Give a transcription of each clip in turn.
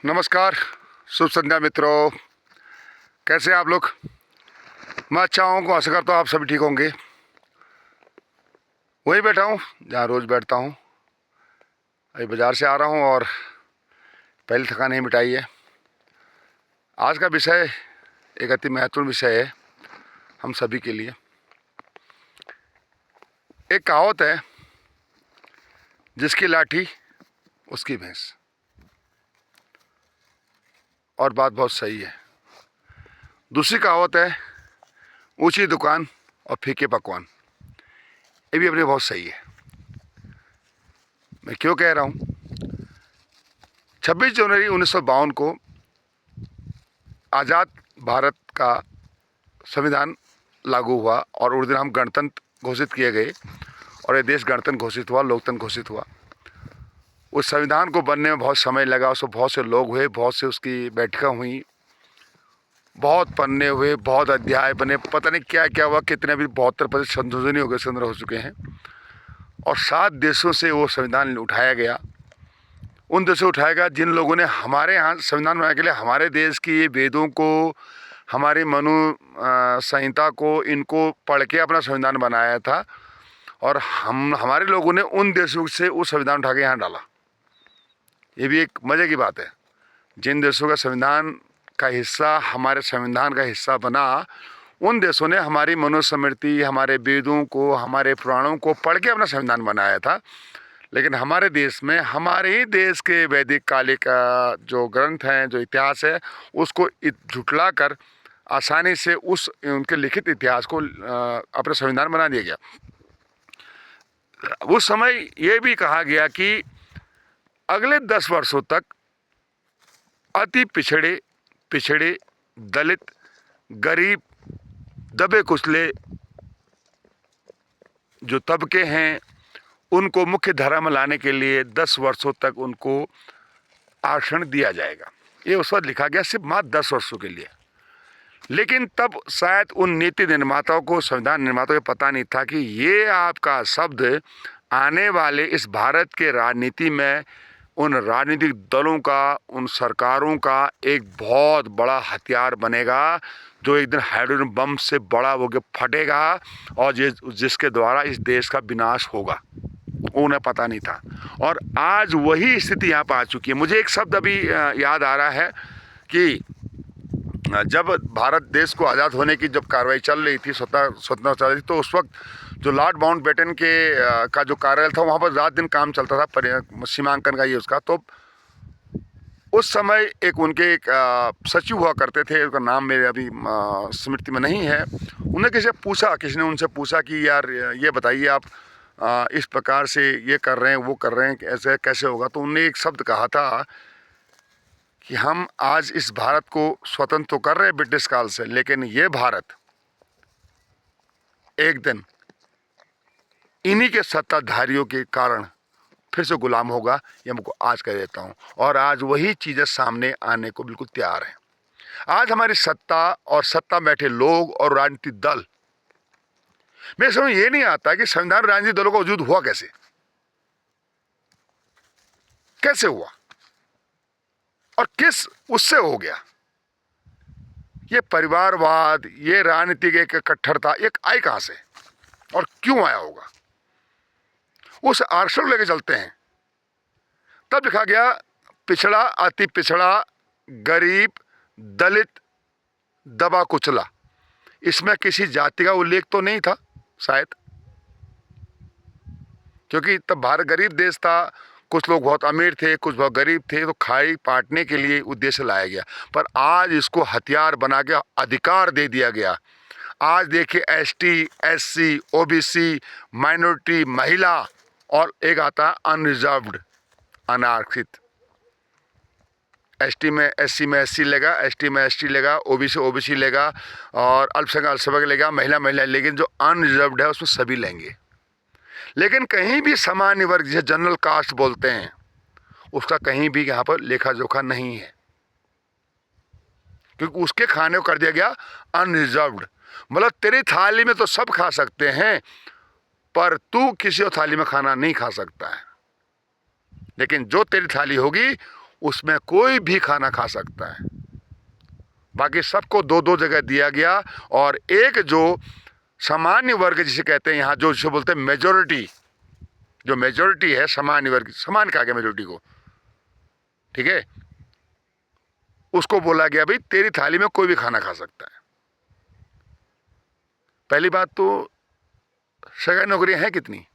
नमस्कार, शुभ संध्या मित्रों। कैसे हैं आप लोग? मैं अच्छा हूँ, आशा करता हूँ आप सभी ठीक होंगे। वहीं बैठा हूँ जहाँ रोज़ बैठता हूँ। अभी बाज़ार से आ रहा हूँ और पहले थकान नहीं मिटाई है। आज का विषय एक अति महत्वपूर्ण विषय है हम सभी के लिए। एक कहावत है, जिसकी लाठी उसकी भैंस, और बात बहुत सही है। दूसरी कहावत है, ऊंची दुकान और फीके पकवान। ये भी अपनी बहुत सही है। मैं क्यों कह रहा हूँ? 26 जनवरी 1952 को आज़ाद भारत का संविधान लागू हुआ और उस दिन हम गणतंत्र घोषित किए गए और ये देश गणतंत्र घोषित हुआ, लोकतंत्र घोषित हुआ। उस संविधान को बनने में बहुत समय लगा, उसमें बहुत से लोग हुए, बहुत से उसकी बैठकें हुई, बहुत पन्ने हुए, बहुत अध्याय बने, पता नहीं क्या क्या हुआ। कितने भी 72% संशोधन हो गए, संग्रह हो चुके हैं और 7 देशों से वो संविधान उठाया गया। उन देशों से उठाया गया जिन लोगों ने हमारे यहाँ संविधान बनाने के लिए हमारे देश की वेदों को, हमारी मनु संहिता को, इनको पढ़ के अपना संविधान बनाया था। और हमारे लोगों ने उन देशों से वो संविधान उठा के यहाँ डाला। ये भी एक मज़े की बात है। जिन देशों का संविधान का हिस्सा हमारे संविधान का हिस्सा बना, उन देशों ने हमारी मनुस्मृति, हमारे वेदों को, हमारे पुराणों को पढ़ के अपना संविधान बनाया था। लेकिन हमारे देश में, हमारे ही देश के वैदिक कालिक जो ग्रंथ हैं, जो इतिहास है, उसको झुठला कर आसानी से उस उनके लिखित इतिहास को अपना संविधान बना दिया गया। उस समय ये भी कहा गया कि अगले 10 वर्षों तक अति पिछड़े, दलित, गरीब, दबे कुचले जो तबके हैं, उनको मुख्य धारा में लाने के लिए 10 वर्षों तक उनको आरक्षण दिया जाएगा। ये उस वक्त लिखा गया, सिर्फ मात्र 10 वर्षों के लिए। लेकिन तब शायद उन नीति निर्माताओं को, संविधान निर्माताओं को पता नहीं था कि ये आपका शब्द आने वाले इस भारत के राजनीति में उन राजनीतिक दलों का, उन सरकारों का एक बहुत बड़ा हथियार बनेगा, जो एक दिन हाइड्रोजन बम से बड़ा होकर फटेगा और जिसके द्वारा इस देश का विनाश होगा। उन्हें पता नहीं था और आज वही स्थिति यहाँ पर आ चुकी है। मुझे एक शब्द अभी याद आ रहा है कि जब भारत देश को आज़ाद होने की जब कार्रवाई चल रही थी, स्वतंत्रता चल रही थी, तो उस वक्त जो लॉर्ड माउंटबेटन के का जो कार्यालय था, वहाँ पर रात दिन काम चलता था, सीमांकन का ये उसका। तो उस समय एक उनके एक सचिव हुआ करते थे, उनका नाम मेरे अभी स्मृति में नहीं है। उन्हें किसी ने उनसे पूछा कि यार ये बताइए, आप इस प्रकार से ये कर रहे हैं, वो कर रहे हैं, ऐसे कैसे होगा? तो उन्होंने एक शब्द कहा था कि हम आज इस भारत को स्वतंत्र तो कर रहे हैं ब्रिटिश काल से, लेकिन ये भारत एक दिन इन्हीं के सत्ताधारियों के कारण फिर से गुलाम होगा। ये हमको आज कह देता हूँ, और आज वही चीज़ें सामने आने को बिल्कुल तैयार हैं। आज हमारी सत्ता और सत्ता में बैठे लोग और राजनीतिक दल, मेरे समझ ये नहीं आता कि संविधान राजनीतिक दलों का वजूद हुआ कैसे हुआ और किस उससे हो गया। ये परिवारवाद, ये राजनीतिक एक कट्टरता एक आई कहां से और क्यों आया होगा? उस आरक्षण लेके चलते हैं। तब लिखा गया पिछड़ा, अति पिछड़ा, गरीब, दलित, दबा कुचला। इसमें किसी जाति का उल्लेख तो नहीं था शायद, क्योंकि तब भारत गरीब देश था। कुछ लोग बहुत अमीर थे, कुछ बहुत गरीब थे, तो खाई बांटने के लिए उद्देश्य लाया गया। पर आज इसको हथियार बना के अधिकार दे दिया गया। आज देखिए एसटी, एससी, ओबीसी, माइनॉरिटी, महिला, और एक आता है अनरिजर्व्ड, अनारक्षित। एसटी में एससी में एससी लेगा, एसटी में एसटी लेगा, ओबीसी ओबीसी लेगा, और अल्पसंख्यक अल्पसंख्यक लेगा, महिला महिला। लेकिन जो अनरिजर्व्ड है उसमें सभी लेंगे। लेकिन कहीं भी सामान्य वर्ग, जिसे जनरल कास्ट बोलते हैं, उसका कहीं भी यहाँ पर लेखा जोखा नहीं है, क्योंकि उसके खाने को कर दिया गया अनरिजर्व्ड। मतलब तेरी थाली में तो सब खा सकते हैं, पर तू किसी और थाली में खाना नहीं खा सकता है। लेकिन जो तेरी थाली होगी उसमें कोई भी खाना खा सकता है। बाकी सबको दो दो जगह दिया गया। और एक जो सामान्य वर्ग जिसे कहते हैं यहाँ, जो जिसे बोलते हैं मेजोरिटी, जो मेजोरिटी है सामान्य वर्ग, समान कहा गया मेजोरिटी को, ठीक है, उसको बोला गया भाई तेरी थाली में कोई भी खाना खा सकता है। पहली बात तो सरकारी नौकरियां हैं कितनी?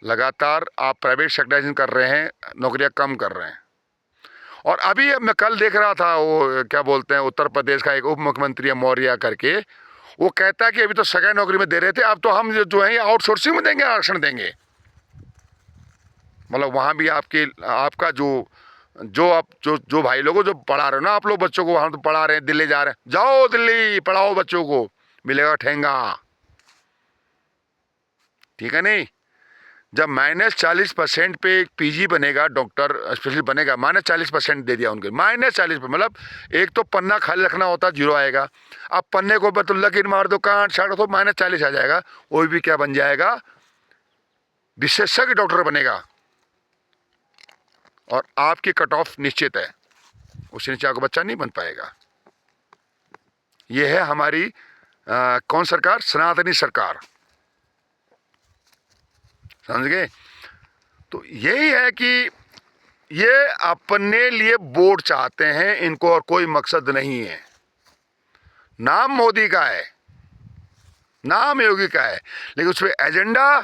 लगातार आप प्राइवेट सेक्टराइजेशन कर रहे हैं, नौकरियां कम कर रहे हैं। और अभी मैं कल देख रहा था, वो क्या बोलते हैं, उत्तर प्रदेश का एक उप मुख्यमंत्री है मौर्य करके, वो कहता है कि अभी तो सरकारी नौकरी में दे रहे थे, अब तो हम जो है आउटसोर्सिंग में देंगे, आरक्षण देंगे। मतलब वहाँ भी आपका जो भाई लोगों जो पढ़ा रहे हो ना आप लोग बच्चों को, वहाँ तो पढ़ा रहे हैं, दिल्ली जा रहे हैं, जाओ दिल्ली पढ़ाओ बच्चों को, मिलेगा ठेंगा, ठीक है नहीं? जब -40% पे एक पीजी बनेगा, डॉक्टर स्पेशलिस्ट बनेगा, -40% दे दिया उनके, -40%, मतलब एक तो पन्ना खाली रखना होता, 0 आएगा। अब पन्ने को तो लकीर मार दो, काट छाटो तो -40 आ जाएगा। वो भी क्या बन जाएगा? विशेषज्ञ डॉक्टर बनेगा। और आपकी कट ऑफ निश्चित है, उससे नीचे आपका बच्चा नहीं बन पाएगा। यह है हमारी कौन सरकार? सनातनी सरकार, समझ गए? तो यही है कि ये अपने लिए वोट चाहते हैं, इनको और कोई मकसद नहीं है। नाम मोदी का है, नाम योगी का है, लेकिन उसमें एजेंडा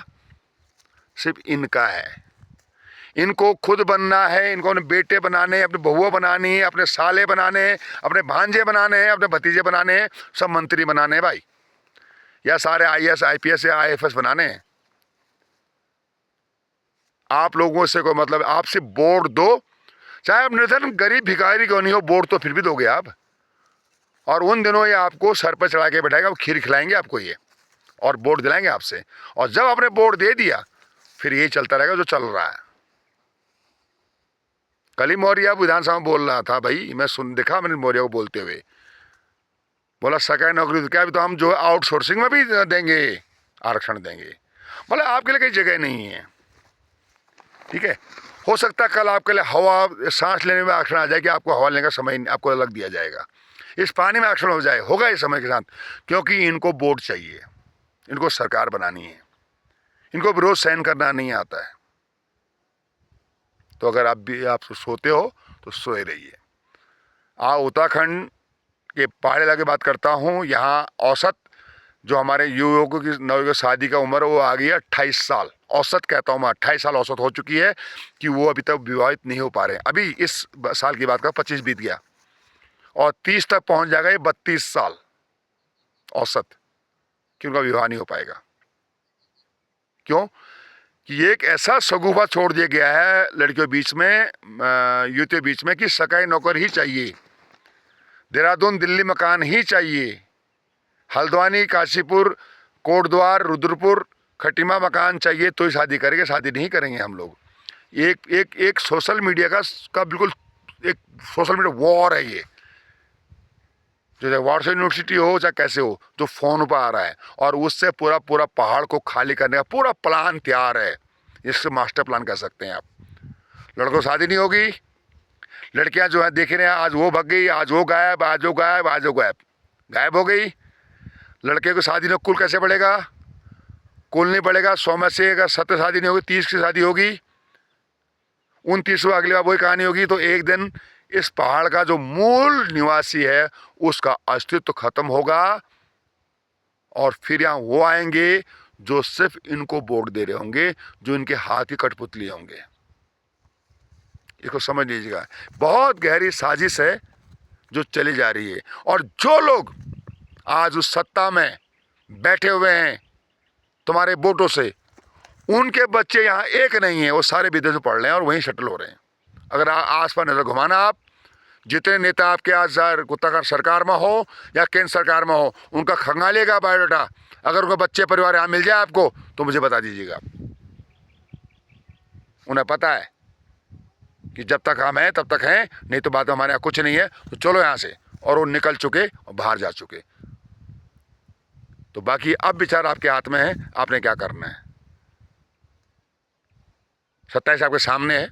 सिर्फ इनका है। इनको खुद बनना है, इनको अपने बेटे बनाने हैं, अपने बहुआ बनानी है, अपने साले बनाने हैं, अपने भांजे बनाने हैं, अपने भतीजे बनाने हैं, सब मंत्री बनाने हैं भाई, या सारे IAS IPS या IFS बनाने हैं। आप लोगों से कोई मतलब, आप सिर्फ वोट दो, चाहे आप निर्धन गरीब भिखारी क्यों नहीं हो, वोट तो फिर भी दोगे आप। और उन दिनों ये आपको सर पर चढ़ा के बैठाएगा, खीर खिलाएंगे आपको ये, और वोट दिलाएंगे आपसे। और जब आपने वोट दे दिया, फिर यही चलता रहेगा जो चल रहा है। कल ही मौर्य विधानसभा में बोल रहा था भाई, मैं देखा मैंने मौर्य को बोलते हुए, बोला सरकारी नौकरी तो क्या, अभी तो हम जो आउटसोर्सिंग में भी देंगे, आरक्षण देंगे। बोले आपके लिए कई जगह नहीं है, ठीक है, हो सकता है कल आपके लिए हवा सांस लेने में आरक्षण आ जाए कि आपको हवा लेने का समय आपको अलग दिया जाएगा, इस पानी में आरक्षण हो जाए, होगा इस समय के साथ, क्योंकि इनको वोट चाहिए, इनको सरकार बनानी है, इनको विरोध सहन करना नहीं आता है। तो अगर आप सोते हो तो सोए रहिए। उत्तराखंड के पहाड़ी इलाके की बात करता हूँ, यहाँ औसत जो हमारे युवकों की नवयुवक शादी का उम्र वो आ गई है 28 साल, औसत कहता हूँ मैं, 28 साल औसत हो चुकी है कि वो अभी तक विवाहित नहीं हो पा रहे हैं। अभी इस साल की बात का 25 बीत गया और 30 तक पहुँच जाएगा ये 32 साल औसत कि उनका विवाह नहीं हो पाएगा। क्यों? कि एक ऐसा शगुफा छोड़ दिया गया है लड़कियों बीच में, युवतियों बीच में, कि सरकारी नौकर ही चाहिए, देहरादून दिल्ली मकान ही चाहिए, हल्द्वानी काशीपुर कोटद्वार रुद्रपुर खटीमा मकान चाहिए तो ही शादी करेंगे, शादी नहीं करेंगे हम लोग। एक सोशल मीडिया का बिल्कुल एक सोशल मीडिया वॉर है ये, जो चाहे व्हाट्सएप यूनिवर्सिटी हो चाहे कैसे हो, जो फोन पर आ रहा है, और उससे पूरा पहाड़ को खाली करने का पूरा प्लान तैयार है। इससे मास्टर प्लान कह सकते हैं आप। लड़कों शादी नहीं होगी, लड़कियां जो है देख रहे हैं, आज वो भाग गई, आज वो गायब, आज वो गायब, आज वो गायब, गायब हो गई। लड़के को शादी में कुल कैसे बढ़ेगा? कुल नहीं बढ़ेगा। 100 में से अगर 70 शादी नहीं होगी, 30 की शादी होगी, 29 अगली बार वही कहानी होगी। तो एक दिन इस पहाड़ का जो मूल निवासी है उसका अस्तित्व खत्म होगा, और फिर यहाँ वो आएंगे जो सिर्फ इनको वोट दे रहे होंगे, जो इनके हाथ की कठपुतली होंगे। इसको समझ लीजिएगा, बहुत गहरी साजिश है जो चली जा रही है। और जो लोग आज उस सत्ता में बैठे हुए हैं तुम्हारे वोटों से, उनके बच्चे यहाँ एक नहीं है, वो सारे विदेश में पढ़ रहे हैं और वहीं सेटल हो रहे हैं। अगर आस पास नजर घुमाना, आप जितने नेता आपके आज उत्तराखंड सरकार में हो या केंद्र सरकार में हो, उनका खंगालिएगा बायोडाटा। अगर उनके बच्चे परिवार यहाँ मिल जाए आपको तो मुझे बता दीजिएगा। उन्हें पता है कि जब तक हम हैं तब तक हैं, नहीं तो बाद में हमारे यहाँ कुछ नहीं है, तो चलो यहाँ से। और वो निकल चुके और बाहर जा चुके। तो बाकी अब विचार आपके हाथ में है, आपने क्या करना है। 27 आपके सामने है,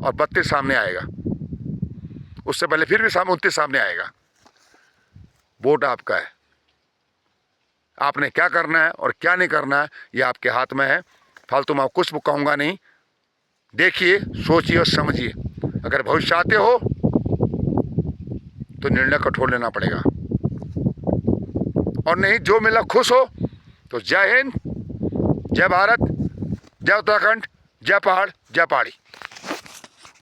और 32 सामने आएगा, उससे पहले फिर भी 29 सामने आएगा। वोट आपका है, आपने क्या करना है और क्या नहीं करना है ये आपके हाथ में है। फालतू में कुछ कहूँगा नहीं, देखिए, सोचिए और समझिए। अगर भविष्य चाहते हो तो निर्णय कठोर लेना पड़ेगा, और नहीं जो मिला खुश हो। तो जय हिंद, जय भारत, जय उत्तराखंड, जय पहाड़, जय पहाड़ी।